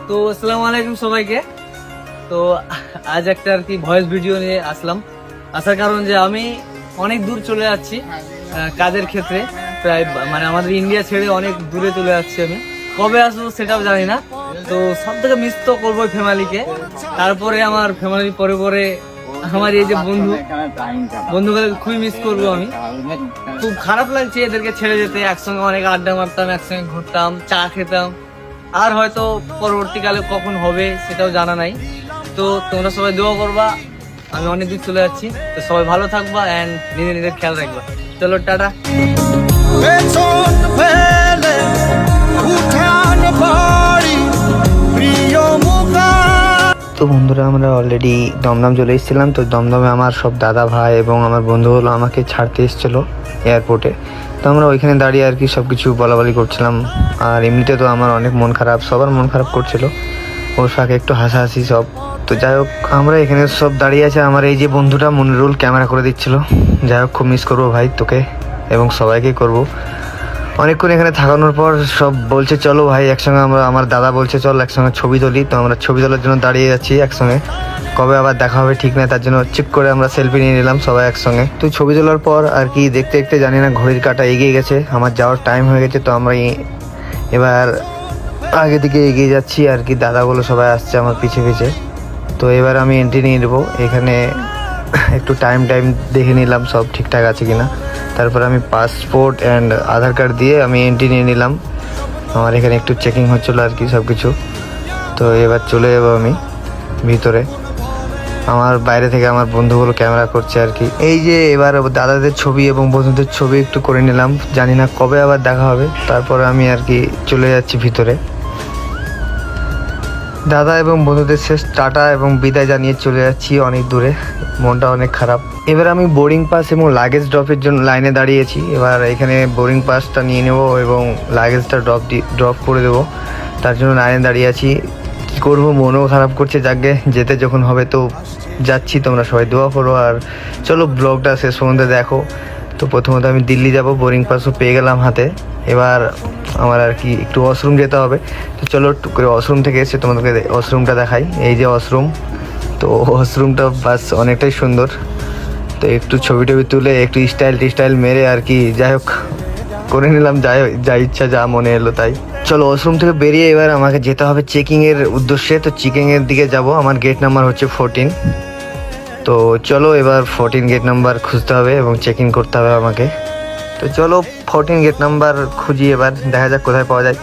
তো আসসালামু আলাইকুম সবাইকে। তো আজ একটা আর কি ভয়েস ভিডিও নিয়ে আসলাম। আসার কারণ যে আমি অনেক দূর চলে যাচ্ছি কাজের ক্ষেত্রে, প্রায় মানে আমাদের ইন্ডিয়া ছেড়ে অনেক দূরে চলে যাচ্ছি আমি। কবে আসবো সেটাও জানি না। তো সব থেকে মিস তো করবো ফ্যামিলিকে, তারপরে আমার ফ্যামিলি পরে পরে আমার এই যে বন্ধুকে খুবই মিস করবো আমি। খুব খারাপ লাগছে এদেরকে ছেড়ে যেতে। একসঙ্গে অনেক আড্ডা মারতাম, একসঙ্গে ঘুরতাম, চা খেতাম। আর হয়তো পরবর্তীকালে কখন হবে সেটাও জানা নাই। তো তোমরা সবাই দোয়া করবা, আমি অনেক দূর চলে যাচ্ছি। তো সবাই ভালো থাকবা অ্যান্ড নিজের খেয়াল রাখবা। চলো টাটা। তো বন্ধুরা, আমরা অলরেডি দমদম চলে এসেছিলাম। তো দমদমে আমার সব দাদা ভাই এবং আমার বন্ধুগুলো আমাকে ছাড়তে এসেছিলো এয়ারপোর্টে। তো আমরা ওইখানে দাঁড়িয়ে আর কি সব কিছু বলাবলি করছিলাম। আর এমনিতে তো আমার অনেক মন খারাপ, সবার মন খারাপ করছিল, ওর ফাঁকে একটু হাসাহাসি সব। তো যাই হোক, আমরা এখানে সব দাঁড়িয়ে আছে। আমার এই যে বন্ধুটা মনিরুল ক্যামেরা করে দিচ্ছিল। যাই হোক, খুব মিস করবো ভাই তোকে এবং সবাইকে করব। অনেকক্ষণ এখানে থাকানোর পর সব বলছে চলো ভাই একসঙ্গে, আমার দাদা বলছে চল একসঙ্গে ছবি তুলি। তো আমরা ছবি তোলার জন্য দাঁড়িয়ে যাচ্ছি একসঙ্গে। কবে আবার দেখা হবে ঠিক নাই, তার জন্য চিপ করে আমরা সেলফি নিয়ে নিলাম সবাই একসঙ্গে। তো ছবি তোলার পর আর কি দেখতে দেখতে জানি না ঘড়ির কাঁটা এগিয়ে গেছে, আমার যাওয়ার টাইম হয়ে গেছে। তো আমরা এবার আগে দিকে এগিয়ে যাচ্ছি আর কি, দাদাগুলো সবাই আসছে আমার পিছে পিছে। তো এবার আমি এন্ট্রি নিয়ে নেবো। এখানে একটু টাইম দেখে নিলাম সব ঠিকঠাক আছে কিনা। তারপর আমি পাসপোর্ট অ্যান্ড আধার কার্ড দিয়ে আমি এন্ট্রি নিয়ে নিলাম। আমার এখানে একটু চেকিং হচ্ছিলো আর কি সব কিছু। তো এবার চলে যাবো আমি ভিতরে। আমার বাইরে থেকে আমার বন্ধুগুলো ক্যামেরা করছে আর কি। এই যে এবার দাদাদের ছবি এবং বন্ধুদের ছবি একটু করে নিলাম, জানি না কবে আবার দেখা হবে। তারপরে আমি আর কি চলে যাচ্ছি ভিতরে। দাদা এবং বন্ধুদের শেষ টাটা এবং বিদায় জানিয়ে চলে যাচ্ছি অনেক দূরে, মনটা অনেক খারাপ। এবার আমি বোর্ডিং পাস এবং লাগেজ ড্রপের জন্য লাইনে দাঁড়িয়েছি। এবার এখানে বোর্ডিং পাসটা নিয়ে নেব এবং লাগেজটা ড্রপ করে দেবো, তার জন্য লাইনে দাঁড়িয়ে আছি। কী করবো, মনও খারাপ করছে। যাকে যেতে যখন হবে তো যাচ্ছি, তোমরা সবাই দোয়া করো। আর চলো ব্লগটা শেষ পর্যন্ত দেখো। তো প্রথমত আমি দিল্লি যাব, বোর্ডিং পাসও পেয়ে গেলাম হাতে। এবার আমার আর কি একটু ওয়াশরুম যেতে হবে। তো চলো একটু করে ওয়াশরুম থেকে এসে তোমাদেরকে ওয়াশরুমটা দেখাই। এই যে ওয়াশরুম, তো ওয়াশরুমটা বাস অনেকটাই সুন্দর। তো একটু ছবি টবি তুলে একটু স্টাইল মেরে আর কি যাই হোক করে নিলাম, যা ইচ্ছা যা মনে এলো তাই। চলো ওয়াশরুম থেকে বেরিয়ে এবার আমাকে যেতে হবে চেকিংয়ের উদ্দেশ্যে। তো চেকিংয়ের দিকে যাব। আমার গেট নাম্বার হচ্ছে 14। তো চলো এবার 14 গেট নাম্বার খুঁজতে হবে এবং চেক ইন করতে হবে আমাকে। তো চলো 14 গেট নাম্বার খুঁজি, এবার দেখা যাক কোথায় পাওয়া যায়।